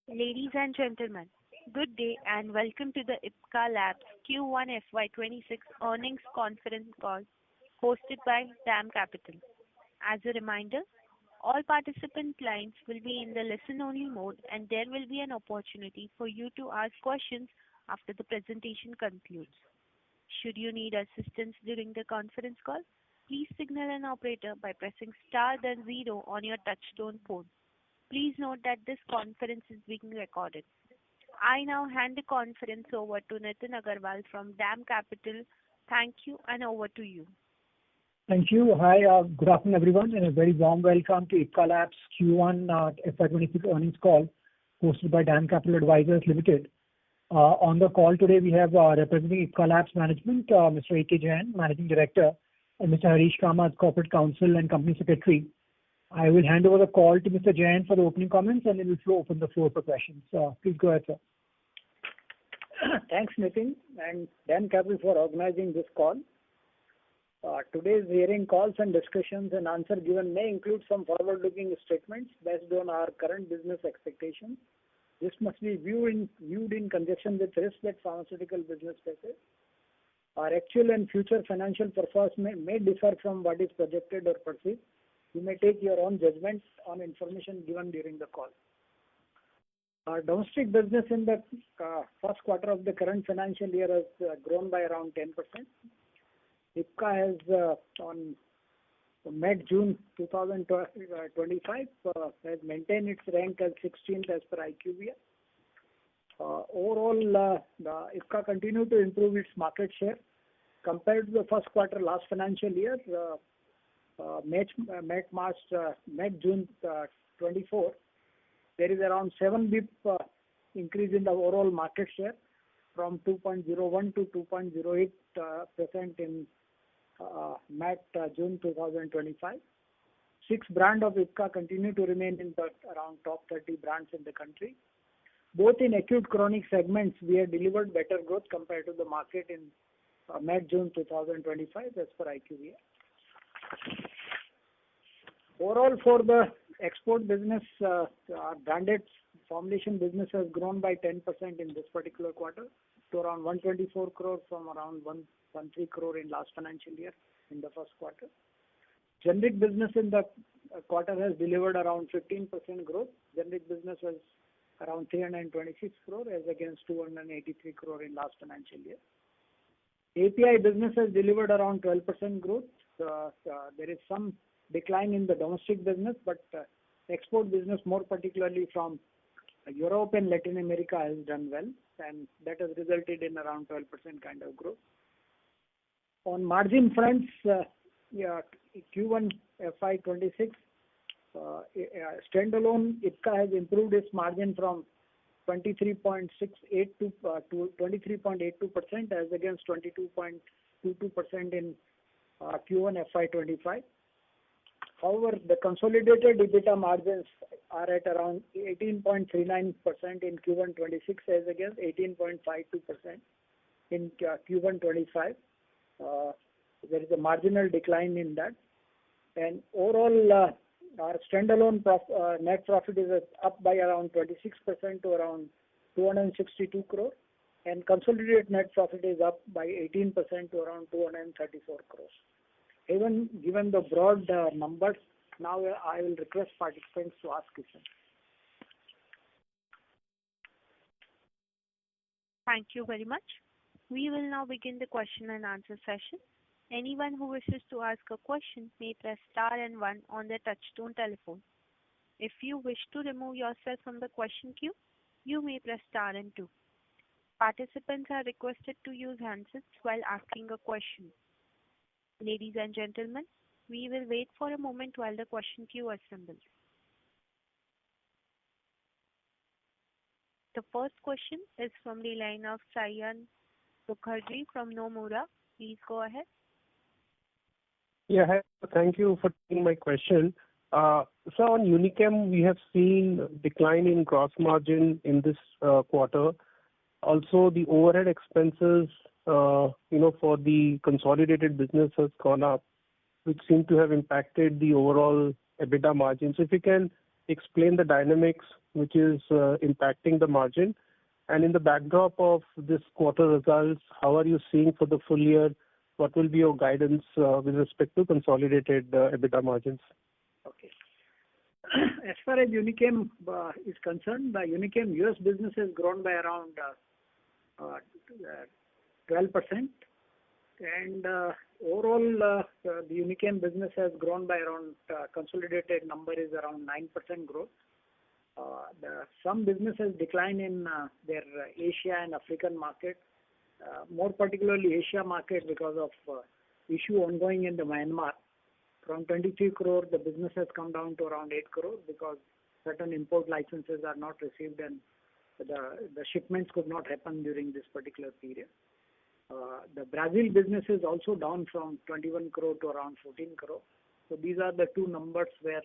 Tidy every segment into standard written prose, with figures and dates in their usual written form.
Ladies and gentlemen, good day and welcome to the IPCA Labs Q1 FY26 earnings conference call hosted by DAM Capital. As a reminder, all participant lines will be in the listen-only mode and there will be an opportunity for you to ask questions after the presentation concludes. Should you need assistance during the conference call, please signal an operator by pressing star then zero on your touchtone phone. Please note that this conference is being recorded. I now hand the conference over to Nitin Agarwal from DAM Capital. Thank you and over to you. Thank you. Hi, good afternoon everyone and a very warm welcome to IPCA Labs Q1 FY26 earnings call hosted by DAM Capital Advisors Ltd. On the call today we have representing IPCA Labs management, Mr. A.K. Jain, Managing Director, and Mr. Harish Kamath, Corporate Counsel and Company Secretary. I will hand over the call to Mr. Jain for the opening comments and then we'll open the floor for questions. Please go ahead, sir. Thanks, Nitin, and DAM Capital for organizing this call. Today's hearing calls and discussions and answer given may include some forward-looking statements based on our current business expectations. This must be viewed in conjunction with risks that pharmaceutical business faces. Our actual and future financial performance may differ from what is projected or perceived. You may take your own judgments on information given during the call. Our domestic business in the first quarter of the current financial year has grown by around 10%. IPCA has on mid-June 2025 has maintained its rank as 16th as per IQVIA. Overall, the IPCA continued to improve its market share compared to the first quarter last financial year. Mid-June 24, there is around 7 bp increase in the overall market share from 2.01 to 2.08% in June 2025. 6 brands of IPCA continue to remain in the around top 30 brands in the country. Both in acute chronic segments, we have delivered better growth compared to the market in mid-June 2025 as per IQVIA. Overall, for the export business, our branded formulation business has grown by 10% in this particular quarter to around 124 crore from around 113 crore in last financial year in the first quarter. Generic business in the quarter has delivered around 15% growth. Generic business was around 326 crore as against 283 crore in last financial year. API business has delivered around 12% growth. There is some decline in the domestic business, but export business, more particularly from Europe and Latin America, has done well, and that has resulted in around 12% kind of growth. On margin fronts, Q1 FY26 standalone IPCA has improved its margin from 23.68% to 23.82% as against 22.22% in Q1 FY25. However, the consolidated EBITDA margins are at around 18.39% in Q1 26 as against 18.52% in Q1 25. There is a marginal decline in that. And overall, our standalone net profit is up by around 26% to around 262 crore. And consolidated net profit is up by 18% to around 234 crores. Even given the broad numbers, now I will request participants to ask questions. Thank you very much. We will now begin the question and answer session. Anyone who wishes to ask a question may press star and 1 on their touchtone telephone. If you wish to remove yourself from the question queue, you may press star and 2. Participants are requested to use handsets while asking a question. Ladies and gentlemen, we will wait for a moment while the question queue assembles. The first question is from the line of Sayan Mukherjee from Nomura. Please go ahead. Yeah, hi. Thank you for taking my question. So on Unichem, we have seen decline in gross margin in this quarter. Also, the overhead expenses, for the consolidated business has gone up, which seem to have impacted the overall EBITDA margins. If you can explain the dynamics which is impacting the margin? And in the backdrop of this quarter results, how are you seeing for the full year? What will be your guidance with respect to consolidated EBITDA margins? Okay. As far as Unichem is concerned, the Unichem US business has grown by around 12%, and overall the Unichem business has grown by around consolidated number is around 9% growth. Some businesses decline in their Asia and African market, more particularly Asia market because of issue ongoing in the Myanmar. From 23 crore, the business has come down to around 8 crore because certain import licenses are not received and the shipments could not happen during this particular period. The Brazil business is also down from 21 crore to around 14 crore. So these are the two numbers where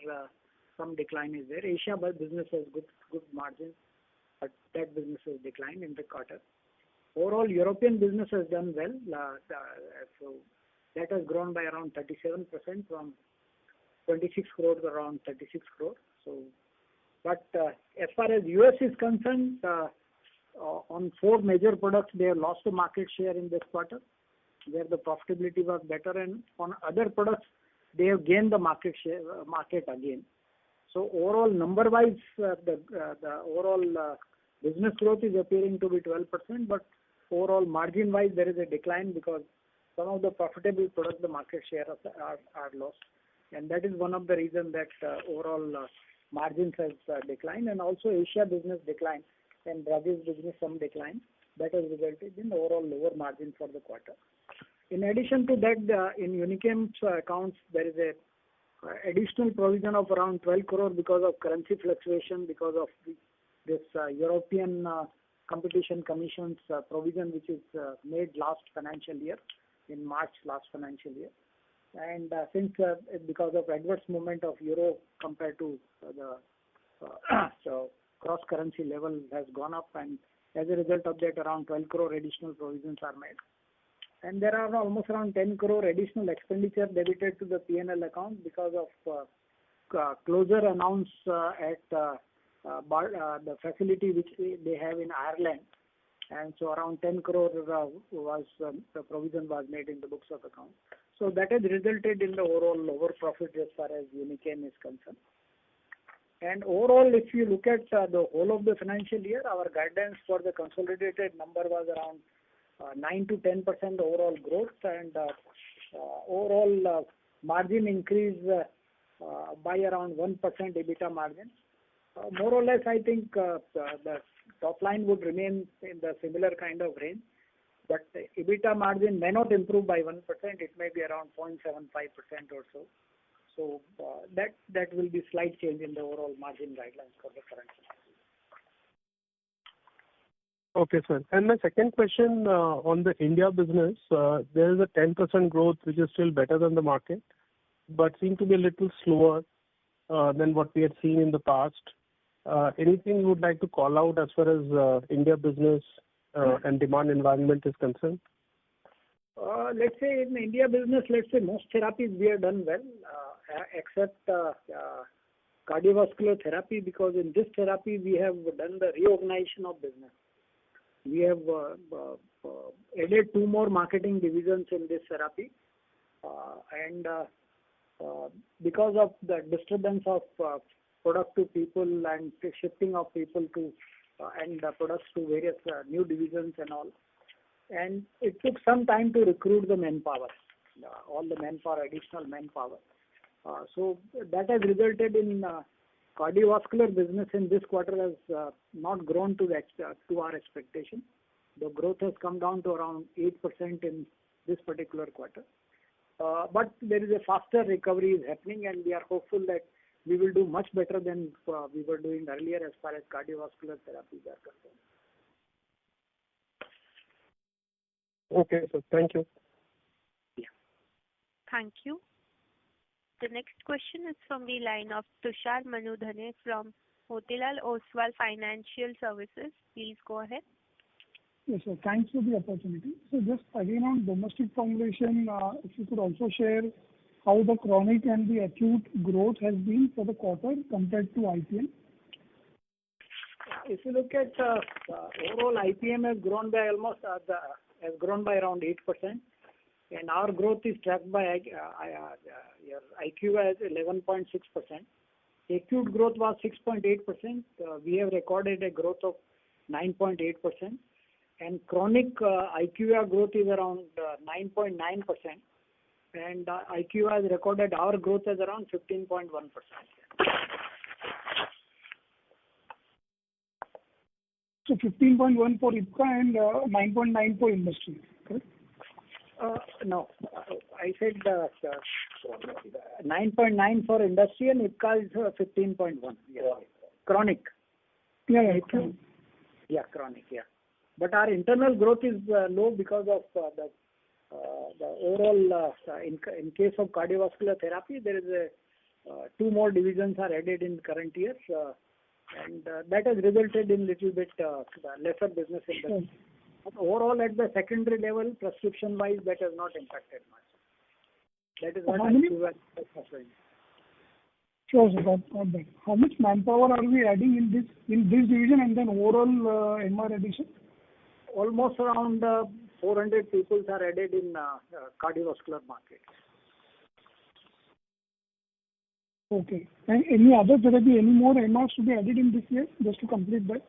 some decline is there. Asia business has good margins, but that business has declined in the quarter. Overall, European business has done well. So that has grown by around 37% from 26 crore to around 36 crore. So, but as far as US is concerned, on 4 major products, they have lost the market share in this quarter, where the profitability was better, and on other products, they have gained the market again. So overall, number-wise, the overall business growth is appearing to be 12%, but overall margin-wise, there is a decline because some of the profitable products, the market share are lost, and that is one of the reasons that overall margins has declined, and also Asia business decline and Brazil business some decline. That has resulted in overall lower margin for the quarter. In addition to that, in Unichem's accounts, there is a additional provision of around 12 crore because of currency fluctuation, because of this European Competition Commission's provision, which is made last financial year, in March last financial year. And since because of adverse movement of euro compared to the so cross currency level has gone up, and as a result of that, around 12 crore additional provisions are made. And there are almost around 10 crore additional expenditure debited to the P&L account because of closure announced at the facility which they have in Ireland. And so around 10 crore was the provision was made in the books of account. So that has resulted in the overall lower profit as far as Unichem is concerned. And overall, if you look at the whole of the financial year, our guidance for the consolidated number was around 9 to 10% overall growth, and overall margin increase by around 1% EBITDA margin. More or less, I think the top line would remain in the similar kind of range, but the EBITDA margin may not improve by 1%. It may be around 0.75% or so. So that will be slight change in the overall margin guidelines for the current year. Okay, sir. And my second question on the India business, there is a 10% growth, which is still better than the market, but seem to be a little slower than what we had seen in the past. Anything you would like to call out as far as India business and demand environment is concerned? Let's say in the India business, let's say most therapies we have done well, except cardiovascular therapy, because in this therapy we have done the reorganization of business. We have added 2 more marketing divisions in this therapy, and because of the disturbance of product to people and shifting of people to and products to various new divisions and all. And it took some time to recruit the manpower, all the manpower, additional manpower. So that has resulted in cardiovascular business in this quarter has not grown to our expectation. The growth has come down to around 8% in this particular quarter. But there is a faster recovery is happening, and we are hopeful that we will do much better than we were doing earlier as far as cardiovascular therapies are concerned. Okay, sir. Thank you. Yeah. Thank you. The next question is from the line of Tushar Manudhane from Motilal Oswal Financial Services. Please go ahead. Yes, sir. Thanks for the opportunity. So just again on domestic formulation, if you could also share how the chronic and the acute growth has been for the quarter compared to IPM. If you look at overall IPM has grown by almost around 8%, and our growth is tracked by your IQVIA as 11.6%. Acute growth was 6.8%. We have recorded a growth of 9.8%, and chronic IQVIA growth is around 9.9%, and IQVIA has recorded our growth as around 15.1%. So 15.1 for IPCA and 9.9 for industry, correct? No, I said 9.9 for industry and IPCA is 15.1. Yeah. Chronic. Yeah. Yeah, chronic. Yeah, but our internal growth is low because of the overall. In case of cardiovascular therapy, there is two more divisions are added in current year, and that has resulted in little bit lesser business in the. But overall, at the secondary level, prescription-wise, that has not impacted much. That is what I'm saying. Sure, sir. Got that. How much manpower are we adding in this division and then overall MR addition? Almost around 400 people are added in cardiovascular market. Okay. And any other therapy, any more MRs to be added in this year, just to complete that?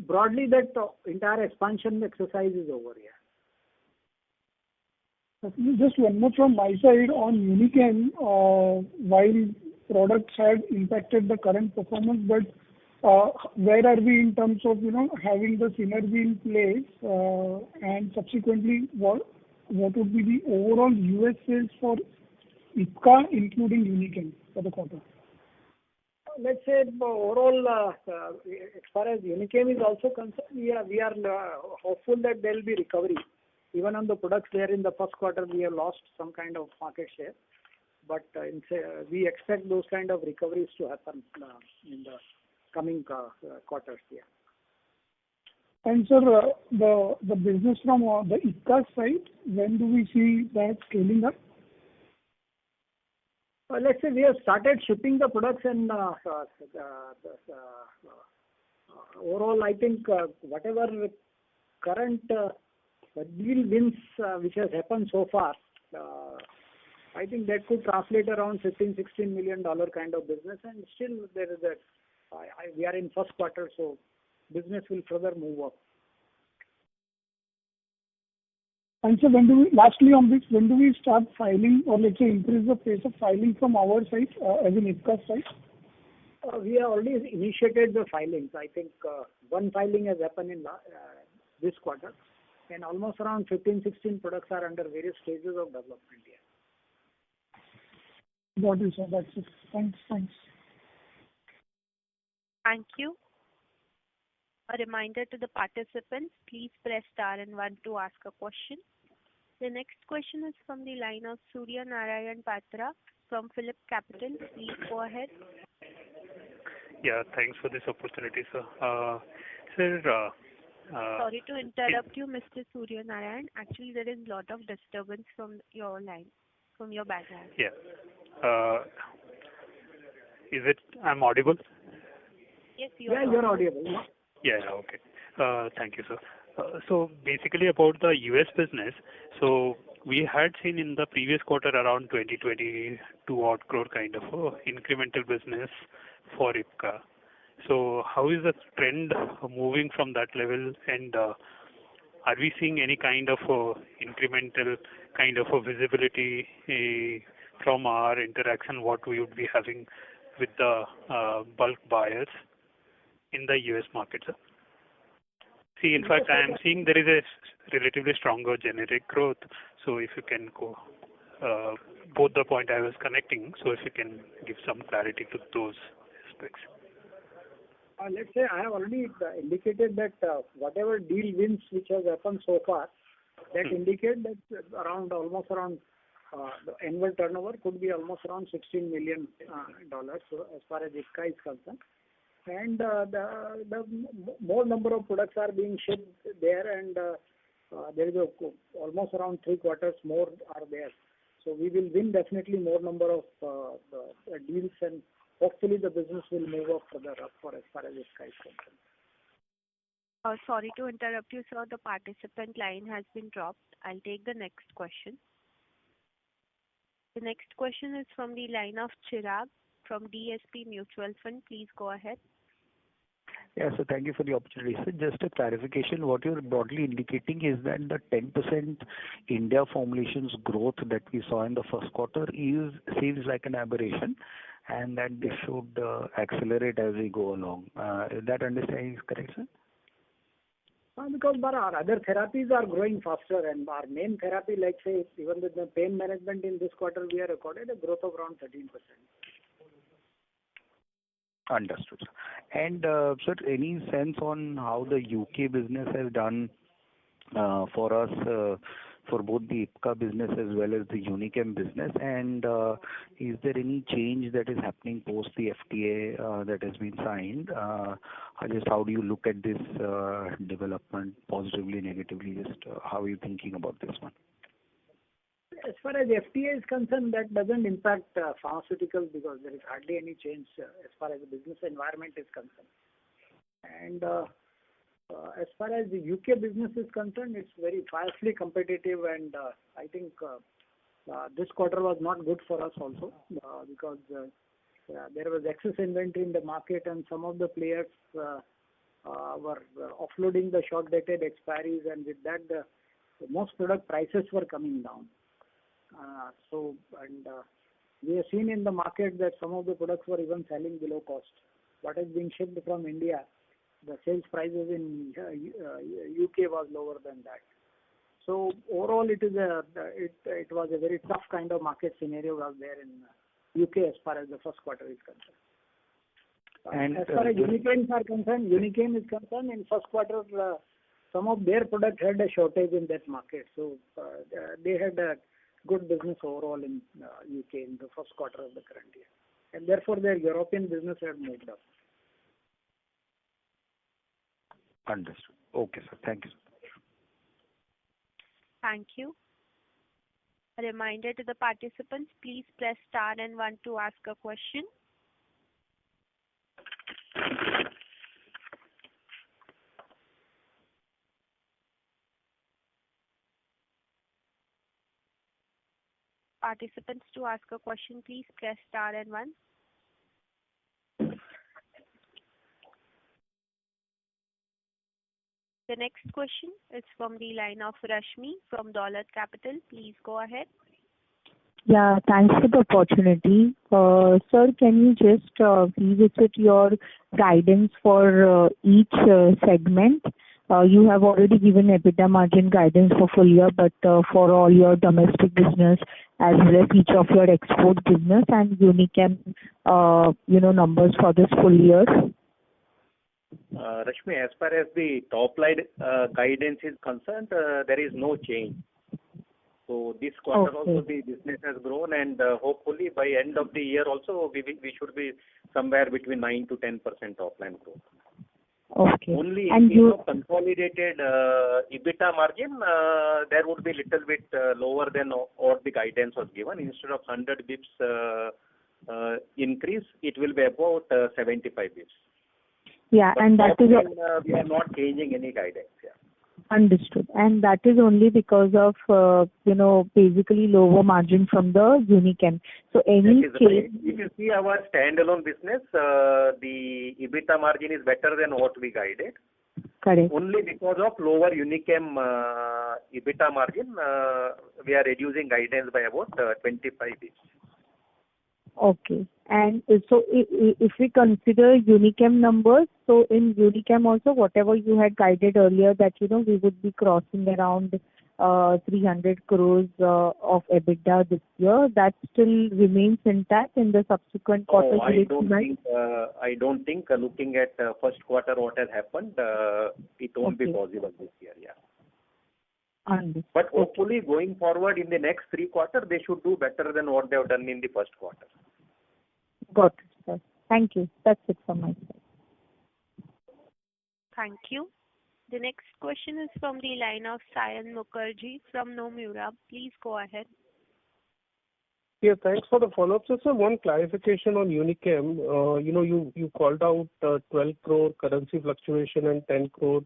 Broadly, that entire expansion exercise is over here. Just one more from my side on Unichem. While products have impacted the current performance, but where are we in terms of having the synergy in place, and subsequently what would be the overall US sales for IPCA including Unichem for the quarter? Let's say overall, as far as Unichem is also concerned, we are hopeful that there will be recovery. Even on the products there in the first quarter, we have lost some kind of market share, but we expect those kind of recoveries to happen in the coming quarters. Yeah. And sir, the business from the IPCA side, when do we see that scaling up? Let's say we have started shipping the products, and overall, I think whatever current deal wins which has happened so far, I think that could translate around $15-16 million kind of business, and still there is we are in first quarter, so business will further move up. And so lastly on this, when do we start filing, or let's say increase the pace of filing from our side, as in IPCA side? We have already initiated the filings. I think one filing has happened in this quarter, and almost around 15-16 products are under various stages of development here. Got it, sir. That's it. Thanks. Thank you. A reminder to the participants, please press star and 1 to ask a question. The next question is from the line of Surya Narayan Patra from Phillip Capital. Please go ahead. Yeah, thanks for this opportunity, sir. Sorry to interrupt you, Mr. Surya Narayan. Actually, there is a lot of disturbance from your line, from your background. Yeah. I'm audible? Yes, you are. Yeah, you're audible. Yeah, okay. Thank you, sir. So basically about the US business, so we had seen in the previous quarter around 22 odd crore kind of incremental business for IPCA. So how is the trend moving from that level, and are we seeing any kind of incremental kind of visibility from our interaction, what we would be having with the bulk buyers in the US market, sir? See, in fact, I am seeing there is a relatively stronger generic growth. So if you can go, both the point I was connecting, so if you can give some clarity to those aspects. Let's say I have already indicated that whatever deal wins which has happened so far, that indicate that almost around the annual turnover could be almost around $16 million so as far as IPCA is concerned. And the more number of products are being shipped there, and there is almost around 3 quarters more are there. So we will win definitely more number of deals, and hopefully the business will move up further up for as far as IPCA is concerned. Sorry to interrupt you, sir. The participant line has been dropped. I'll take the next question. The next question is from the line of Chirag from DSP Mutual Fund. Please go ahead. Yeah, so thank you for the opportunity. So just a clarification, what you're broadly indicating is that the 10% India formulations growth that we saw in the first quarter seems like an aberration, and that this should accelerate as we go along. Is that understanding is correct, sir? Because our other therapies are growing faster, and our main therapy, like say, even with the pain management in this quarter, we have recorded a growth of around 13%. Understood. And sir, any sense on how the UK business has done for us, for both the IPCA business as well as the Unichem business? And is there any change that is happening post the FTA that has been signed? Just how do you look at this development, positively, negatively? Just how are you thinking about this one? As far as FTA is concerned, that doesn't impact pharmaceuticals because there is hardly any change as far as the business environment is concerned. And as far as the UK business is concerned, it's very fiercely competitive, and I think this quarter was not good for us also because there was excess inventory in the market, and some of the players were offloading the short-dated expiries, and with that, the most product prices were coming down. We have seen in the market that some of the products were even selling below cost. What has been shipped from India, the sales prices in UK was lower than that. So overall, it was a very tough kind of market scenario out there in UK as far as the first quarter is concerned. And as far as Unichem is concerned, in first quarter, some of their products had a shortage in that market. So they had a good business overall in UK in the first quarter of the current year. And therefore, their European business had moved up. Understood. Okay, sir. Thank you. Thank you. A reminder to the participants, please press star and 1 to ask a question. Participants, to ask a question, please press star and 1. The next question is from the line of Rashmi from Dolat Capital. Please go ahead. Yeah, thanks for the opportunity. Sir, can you just revisit your guidance for each segment? You have already given EBITDA margin guidance for full year, but for all your domestic business as well as each of your export business and Unichem, numbers for this full year. Rashmi, as far as the top line guidance is concerned, there is no change. So this quarter also the business has grown, and hopefully by end of the year also we should be somewhere between 9 to 10% top line growth. Okay. Only in case of consolidated EBITDA margin, there would be little bit lower than what the guidance was given. Instead of 100 bips increase, it will be about 75 bips. Yeah, but and that is we are not changing any guidance. Yeah. Understood. And that is only because of basically lower margin from the Unichem. So any change. If you see our standalone business, the EBITDA margin is better than what we guided. Correct. Only because of lower Unichem EBITDA margin, we are reducing guidance by about 25 basis. Okay. And so if we consider Unichem numbers, so in Unichem also, whatever you had guided earlier that, we would be crossing around 300 crores of EBITDA this year, that still remains intact in the subsequent quarters? I don't think looking at first quarter what has happened, it won't be possible this year, yeah. Understood. But hopefully going forward in the next 3 quarters, they should do better than what they have done in the first quarter. Got it, sir. Thank you. That's it from my side. Thank you. The next question is from the line of Sayan Mukherjee from Nomura. Please go ahead. Yeah, thanks for the follow-up. So, sir, one clarification on Unichem. You called out 12 crore currency fluctuation and 10 crore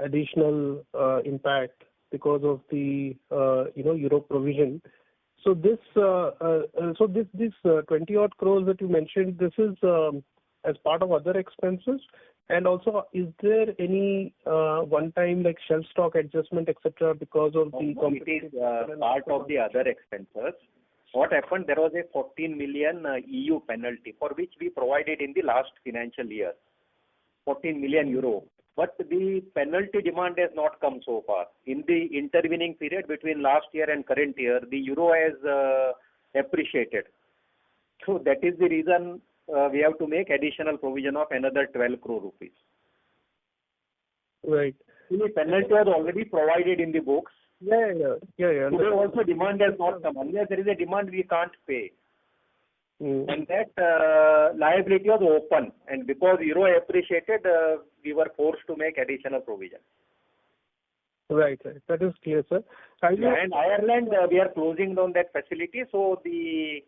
additional impact because of the euro provision. So this 20 odd crores that you mentioned, this is as part of other expenses. And also, is there any one-time like shelf stock adjustment, etc., because of the competitive? It is part of the other expenses. What happened? There was a 14 million EU penalty for which we provided in the last financial year, 14 million euro. But the penalty demand has not come so far. In the intervening period between last year and current year, the euro has appreciated. So that is the reason we have to make additional provision of another 12 crore rupees. Right. The penalty was already provided in the books. Yeah. Today also demand has not come. Unless there is a demand, we can't pay. And that liability was open. And because euro appreciated, we were forced to make additional provision. Right. That is clear, sir. And Ireland, we are closing down that facility. So the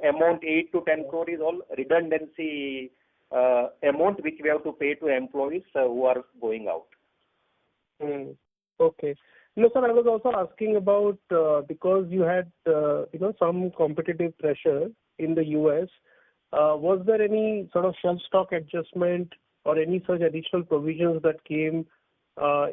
amount 8 to 10 crore is all redundancy amount which we have to pay to employees who are going out. Okay. No, sir, I was also asking about because you had some competitive pressure in the US. Was there any sort of shelf stock adjustment or any such additional provisions that came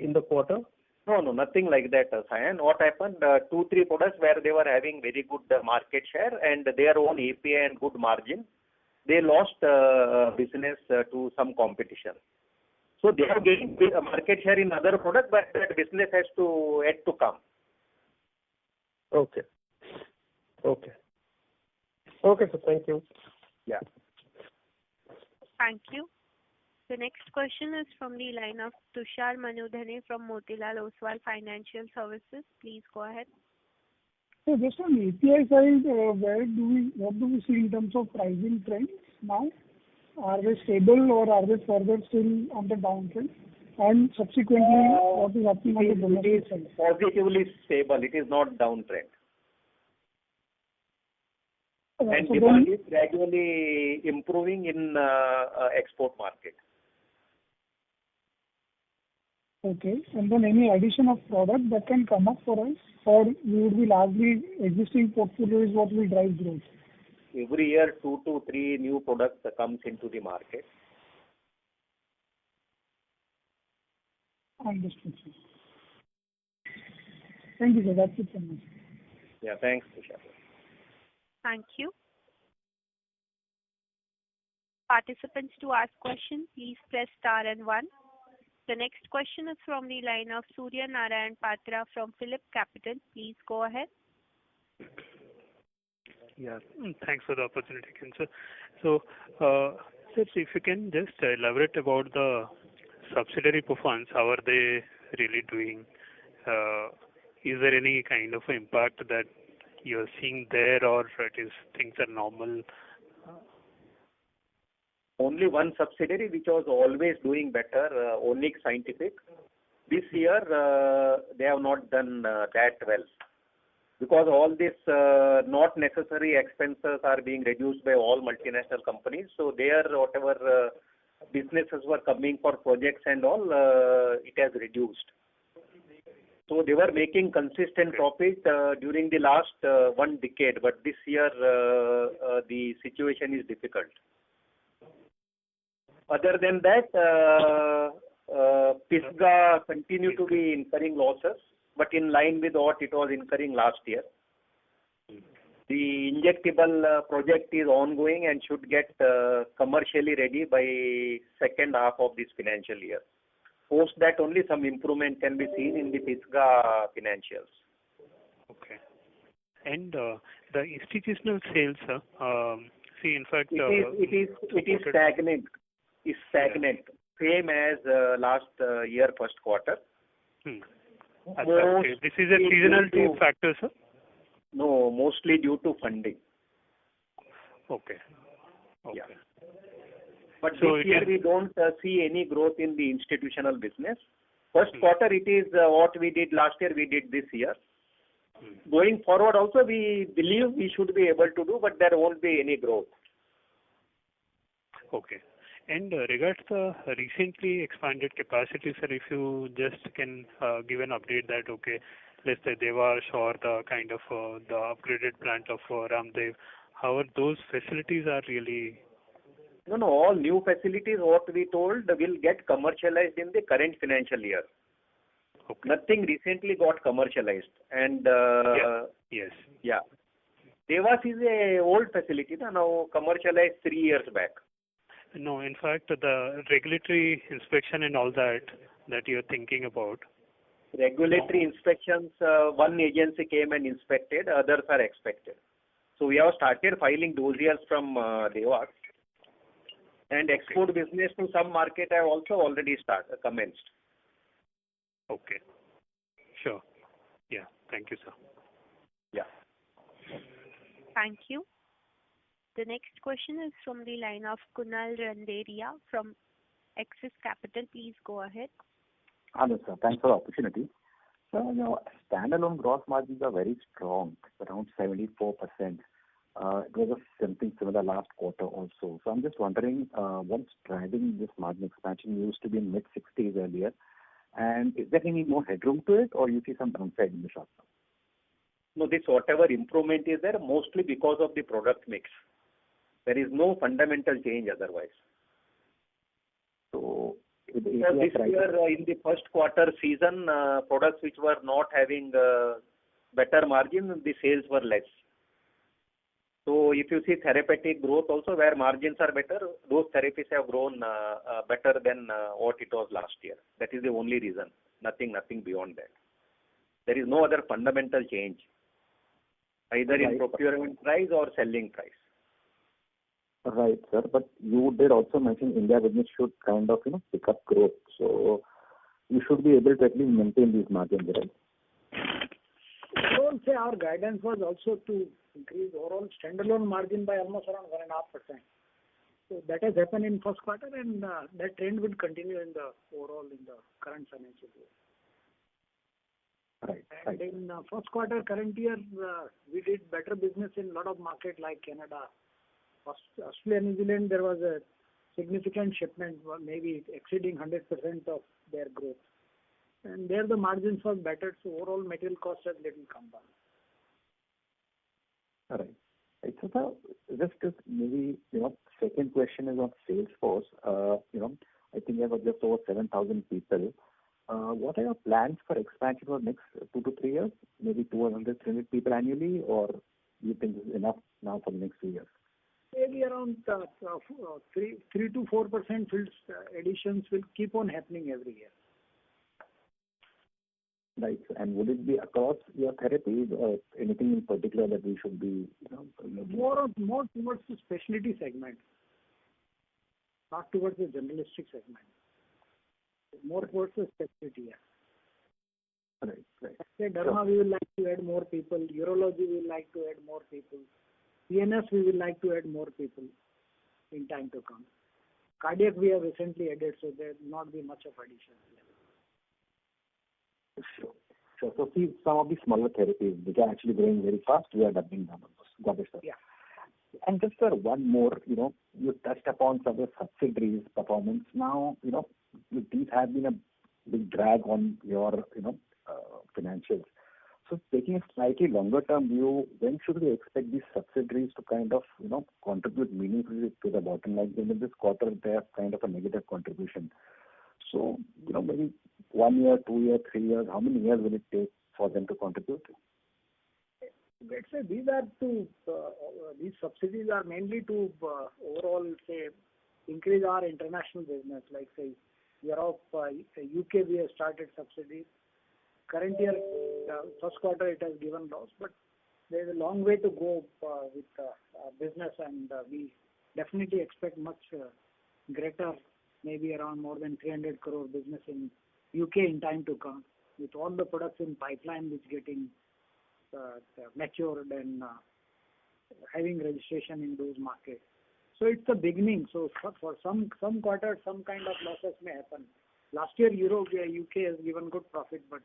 in the quarter? No, nothing like that, Sayan. What happened? 2-3 products where they were having very good market share and their own API and good margin, they lost business to some competition. So they are getting market share in other products, but that business has to yet to come. Okay, sir. Thank you. Yeah. Thank you. The next question is from the line of Tushar Manudhane from Motilal Oswal Financial Services. Please go ahead. So just on API side, what do we see in terms of pricing trends now? Are they stable or are they further still on the downtrend? And subsequently, what is happening on the domestic side? It is positively stable. It is not downtrend. And So demand is gradually improving in export market. Okay. And then any addition of product that can come up for us, or we would be largely existing portfolio is what will drive growth? Every year, 2 to 3 new products comes into the market. Understood, sir. Thank you, sir. That's it from me. Yeah, thanks, Tushar. Thank you. Participants, to ask questions, please press star and 1. The next question is from the line of Surya Narayan Patra from Phillip Capital. Please go ahead. Yeah, thanks for the opportunity, sir. So, sir, if you can just elaborate about the subsidiary performance, how are they really doing? Is there any kind of impact that you're seeing there, or it is things are normal? Only one subsidiary which was always doing better, Onyx Scientific. This year, they have not done that well. Because all these not necessary expenses are being reduced by all multinational companies. So their whatever businesses were coming for projects and all, it has reduced. So they were making consistent profit during the last 1 decade. But this year, the situation is difficult. Other than that, IPCA continue to be incurring losses, but in line with what it was incurring last year. The injectable project is ongoing and should get commercially ready by second half of this financial year. Post that only some improvement can be seen in the IPCA financials. Okay. And the institutional sales, see, in fact, it is stagnant. Is stagnant, same as last year first quarter. Okay. This is a seasonality factor, sir? No, mostly due to funding. Okay. Yeah. But so this year we don't see any growth in the institutional business. First quarter it is what we did last year, we did this year. Going forward also, we believe we should be able to do, but there won't be any growth. Okay. And regards the recently expanded capacity, sir, if you just can give an update that, okay, let's say Dewas or the kind of the upgraded plant of Ramdev, how are those facilities are really? No, all new facilities, what we told, will get commercialized in the current financial year. Okay. Nothing recently got commercialized. And Yes. Yeah. Dewas is a old facility, now commercialized 3 years back. No, in fact, the regulatory inspection and all that you're thinking about. Regulatory inspections, one agency came and inspected, others are expected. So we have started filing dossiers from Dewas. And export business to some market have also already commenced. Okay. Sure. Yeah. Thank you, sir. Yeah. Thank you. The next question is from the line of Kunal Randeria from Axis Capital. Please go ahead. Hello, sir. Thanks for the opportunity. So, standalone gross margins are very strong, around 74%. It was something similar last quarter also. So I'm just wondering what's driving this margin expansion. You used to be in mid-60s earlier. And is there any more headroom to it, or you see some downside in the short term? No, this whatever improvement is there, mostly because of the product mix. There is no fundamental change otherwise. So, this year, in the first quarter season, products which were not having better margin, the sales were less. So if you see therapeutic growth also, where margins are better, those therapies have grown better than what it was last year. That is the only reason. Nothing beyond that. There is no other fundamental change, either in procurement price or selling price. Right, sir. But you did also mention India business should kind of, pick up growth. So you should be able to at least maintain these margins, right? I would say our guidance was also to increase overall standalone margin by almost around 1.5%. So that has happened in first quarter, and that trend will continue in the current financial year. Right. And in first quarter current year, we did better business in a lot of markets like Canada. Australia, New Zealand, there was a significant shipment, maybe exceeding 100% of their growth. And there the margins were better, so overall material costs have little come down. All right. Right. So just maybe, second question is on sales force. I think there were just over 7,000 people. What are your plans for expansion for next 2 to 3 years? Maybe 200, 300 people annually, or you think this is enough now for the next few years? Maybe around 3 to 4% field additions will keep on happening every year. Right. And would it be across your therapies or anything in particular that we should be, More towards the specialty segment, not towards the generalistic segment. More towards the specialty, yeah. Right. Say derma, we would like to add more people. Urology, we would like to add more people. CNS, we would like to add more people in time to come. Cardiac, we have recently added, so there will not be much of addition. Sure. So see, some of these smaller therapies which are actually growing very fast, we are doubling down on those. Got it, sir. Yeah. And just sir, one more, you touched upon some of the subsidiaries performance. Now, these have been a big drag on your, financials. So taking a slightly longer term view, when should we expect these subsidiaries to kind of, contribute meaningfully to the bottom line? In this quarter, they have kind of a negative contribution. So, maybe 1 year, 2 years, 3 years, how many years will it take for them to contribute? Let's say these subsidies are mainly to overall, say, increase our international business. Like, say, Europe, UK, we have started subsidies. Current year, first quarter, it has given loss, but there is a long way to go with business, and we definitely expect much greater, maybe around more than 300 crore business in UK in time to come, with all the products in pipeline which getting matured and having registration in those markets. So it's the beginning. So for some quarters, some kind of losses may happen. Last year, UK has given good profit, but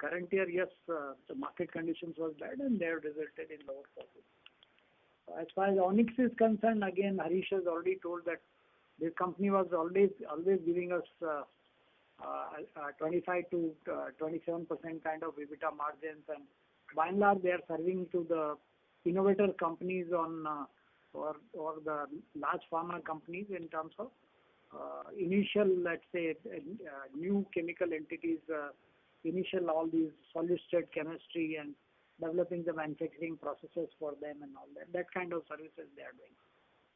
current year, yes, the market conditions was bad and they have resulted in lower profits. As far as Onyx is concerned, again, Harish has already told that this company was always giving us 25 to 27% kind of EBITDA margins, and by and large they are serving to the innovator companies on or the large pharma companies in terms of initial, let's say, new chemical entities, initial all these solid state chemistry and developing the manufacturing processes for them and all that. That kind of services they are doing.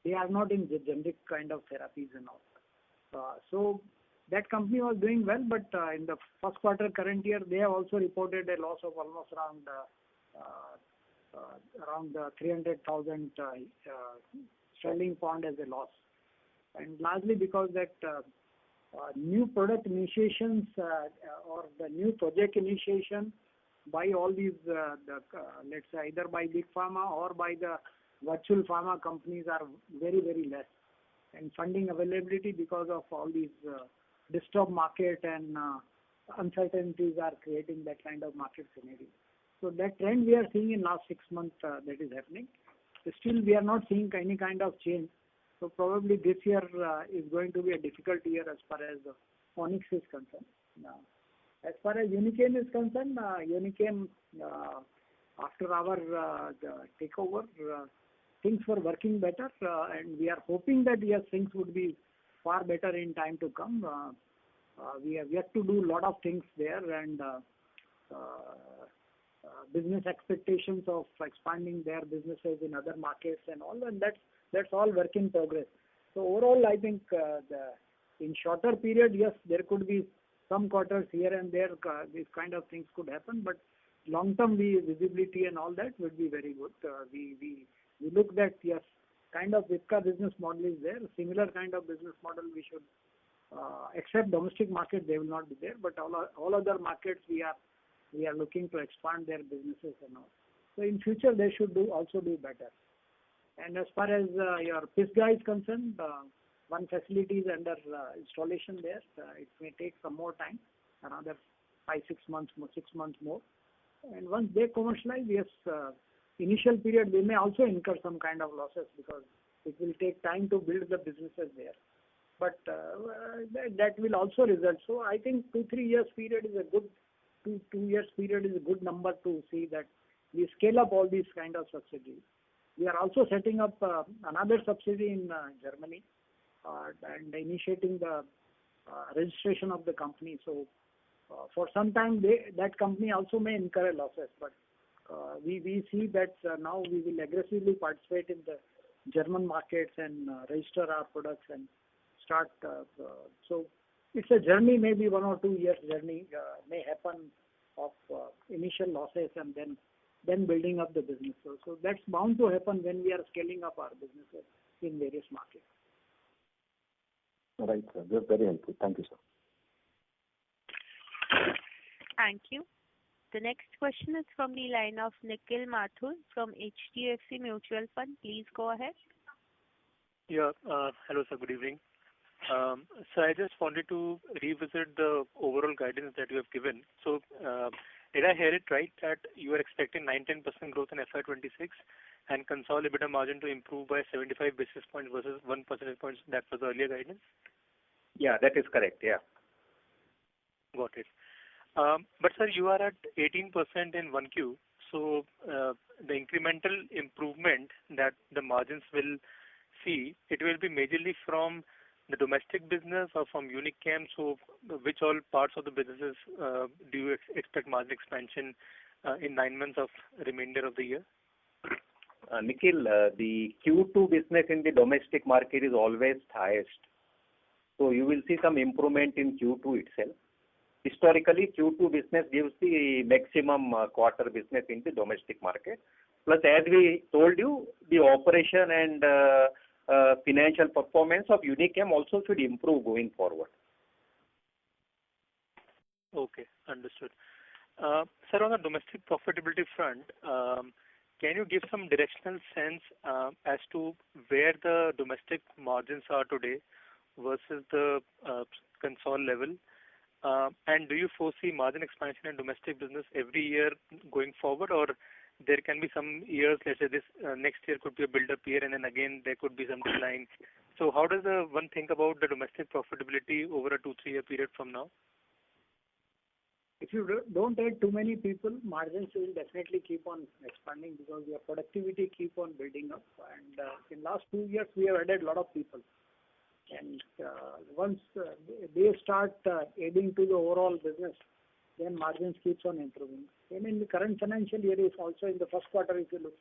They are not in the generic kind of therapies and all. So that company was doing well, but in the first quarter current year, they have also reported a loss of almost around 300,000 sterling pound as a loss, and largely because that new product initiations or the new project initiation by all these, let's say either by big pharma or by the virtual pharma companies are very, very less. And funding availability because of all these disturbed market and uncertainties are creating that kind of market scenario. So that trend we are seeing in last 6 months that is happening. Still we are not seeing any kind of change. So probably this year is going to be a difficult year as far as Onyx is concerned. As far as Unichem is concerned, Unichem after our takeover, things were working better, and we are hoping that yes, things would be far better in time to come. We have yet to do a lot of things there, and business expectations of expanding their businesses in other markets and all, and that's all work in progress. So overall, I think in shorter period, yes, there could be some quarters here and there, these kind of things could happen, but long-term visibility and all that would be very good. We looked at, yes, kind of IPCA business model is there. Similar kind of business model we should, except domestic market, they will not be there, but all other markets we are looking to expand their businesses and all. So in future they should also do better. And as far as your IPCA is concerned, one facility is under installation there. It may take some more time, another 5-6 months more, 6 months more. And once they commercialize, yes, initial period they may also incur some kind of losses because it will take time to build the businesses there. But that will also result. So I think 2-3 years period is a good 2 years period is a good number to see that we scale up all these kind of subsidiaries. We are also setting up another subsidiary in Germany and initiating the registration of the company. So for some time that company also may incur losses, but we see that now we will aggressively participate in the German markets and register our products and start. So it's a journey, maybe 1 or 2 years journey may happen of initial losses and then building up the business. So that's bound to happen when we are scaling up our businesses in various markets. All right, sir. That's very helpful. Thank you, sir. Thank you. The next question is from the line of Nikhil Mathur from HDFC Mutual Fund. Please go ahead. Yeah. Hello, sir. Good evening. So I just wanted to revisit the overall guidance that you have given. So did I hear it right that you are expecting 9-10% growth in FY26 and consolidated EBITDA margin to improve by 75 basis points versus 1 percentage point? That was the earlier guidance? Yeah, that is correct. Yeah. Got it. But sir, you are at 18% in 1Q. So the incremental improvement that the margins will see, it will be majorly from the domestic business or from Unichem. So which all parts of the businesses do you expect margin expansion in 9 months of remainder of the year? Nikhil, the Q2 business in the domestic market is always highest. So you will see some improvement in Q2 itself. Historically, Q2 business gives the maximum quarter business in the domestic market. Plus, as we told you, the operation and financial performance of Unichem also should improve going forward. Okay, understood. Sir, on the domestic profitability front, can you give some directional sense as to where the domestic margins are today versus the console level? And do you foresee margin expansion in domestic business every year going forward, or there can be some years, let's say this next year could be a build-up year, and then again there could be some decline. So how does one think about the domestic profitability over a 2-3 year period from now? If you don't add too many people, margins will definitely keep on expanding because your productivity keep on building up. And in last 2 years, we have added a lot of people. And once they start adding to the overall business, then margins keeps on improving. And in the current financial year is also in the first quarter, if you look,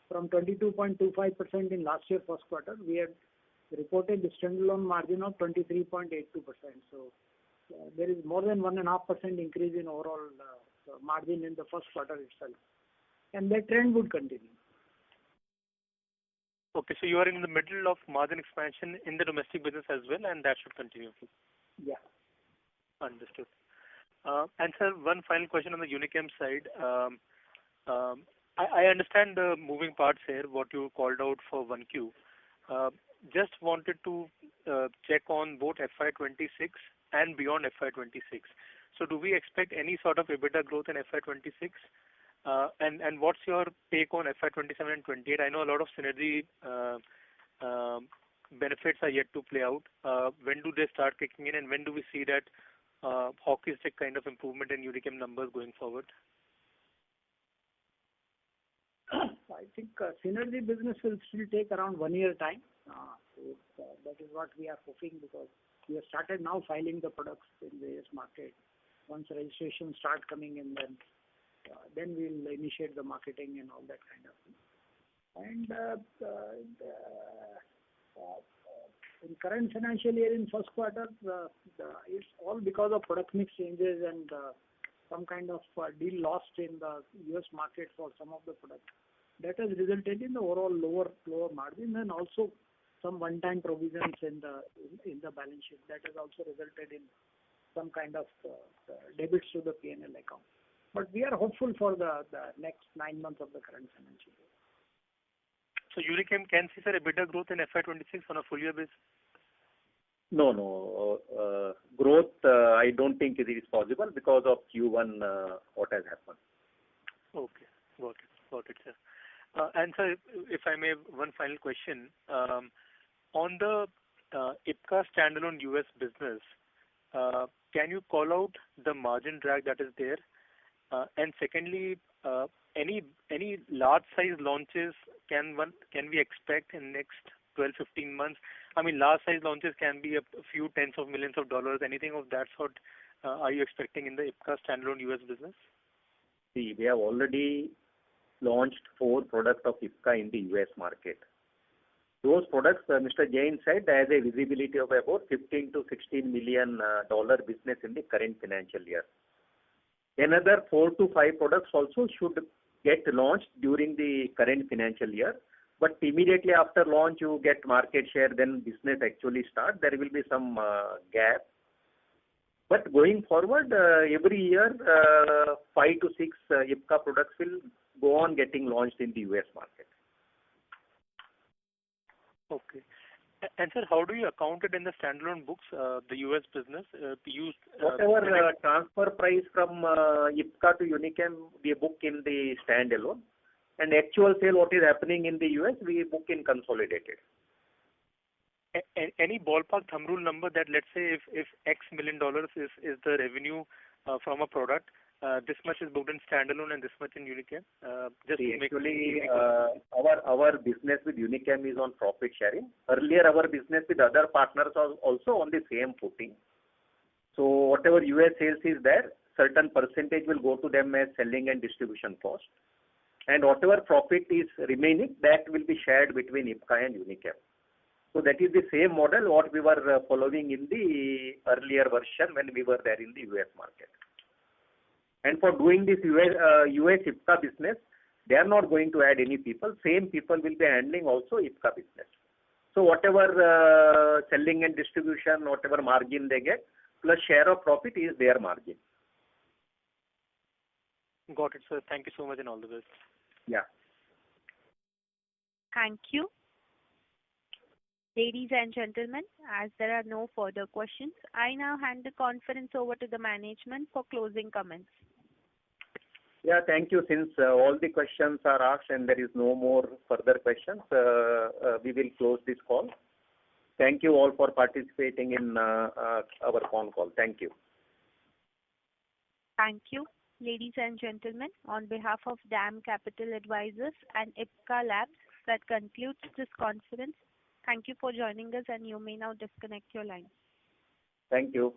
from 22.25% in last year first quarter, we had reported a standalone margin of 23.82%. So there is more than 1.5% increase in overall margin in the first quarter itself. And that trend would continue. Okay, so you are in the middle of margin expansion in the domestic business as well, and that should continue. Yeah. Understood. And sir, one final question on the Unichem side. I understand the moving parts here, what you called out for 1Q. Just wanted to check on both FY26 and beyond FY26. So do we expect any sort of EBITDA growth in FY26? And what's your take on FY27 and 28? I know a lot of synergy benefits are yet to play out. When do they start kicking in, and when do we see that hockey stick kind of improvement in Unichem numbers going forward? I think synergy business will still take around 1 year time. So that is what we are hoping, because we have started now filing the products in various markets. Once registration start coming in, then we will initiate the marketing and all that kind of thing. And in current financial year, in first quarter, it's all because of product mix changes and some kind of deal lost in the US market for some of the products. That has resulted in the overall lower margin, and also some one-time provisions in the balance sheet. That has also resulted in some kind of debits to the P&L account. But we are hopeful for the next 9 months of the current financial year. So Unichem can see, sir, EBITDA growth in FY26 on a full year basis? No. Growth, I don't think it is possible because of Q1, what has happened. Okay. Got it, sir. And sir, if I may, one final question. On the IPCA standalone US business, can you call out the margin drag that is there? And secondly, any large size launches can we expect in next 12-15 months? I mean, large size launches can be a few tens of millions of dollars. Anything of that sort are you expecting in the IPCA standalone US business? See, we have already launched 4 products of IPCA in the US market. Those products, Mr. Jain said, has a visibility of about $15 to $16 million business in the current financial year. Another 4 to 5 products also should get launched during the current financial year. But immediately after launch, you get market share, then business actually starts. There will be some gap. But going forward, every year, 5 to 6 IPCA products will go on getting launched in the US market. Okay. And sir, how do you account it in the standalone books, the US business? Whatever transfer price from IPCA to Unichem, we book in the standalone. And actual sale, what is happening in the US, we book in consolidated. Any ballpark thumb rule number that, let's say, if X $million is the revenue from a product, this much is booked in standalone and this much in Unichem? Actually, our business with Unichem is on profit sharing. Earlier, our business with other partners was also on the same footing. So whatever US sales is there, certain percentage will go to them as selling and distribution cost. And whatever profit is remaining, that will be shared between IPCA and Unichem. So that is the same model what we were following in the earlier version when we were there in the US market. And for doing this US IPCA business, they are not going to add any people. Same people will be handling also IPCA business. So whatever selling and distribution, whatever margin they get, plus share of profit is their margin. Got it, sir. Thank you so much and all the best. Yeah. Thank you. Ladies and gentlemen, as there are no further questions, I now hand the conference over to the management for closing comments. Yeah, thank you. Since all the questions are asked and there is no more further questions, we will close this call. Thank you all for participating in our phone call. Thank you. Thank you. Ladies and gentlemen, on behalf of DAM Capital Advisors and IPCA Labs, that concludes this conference. Thank you for joining us, and you may now disconnect your line. Thank you.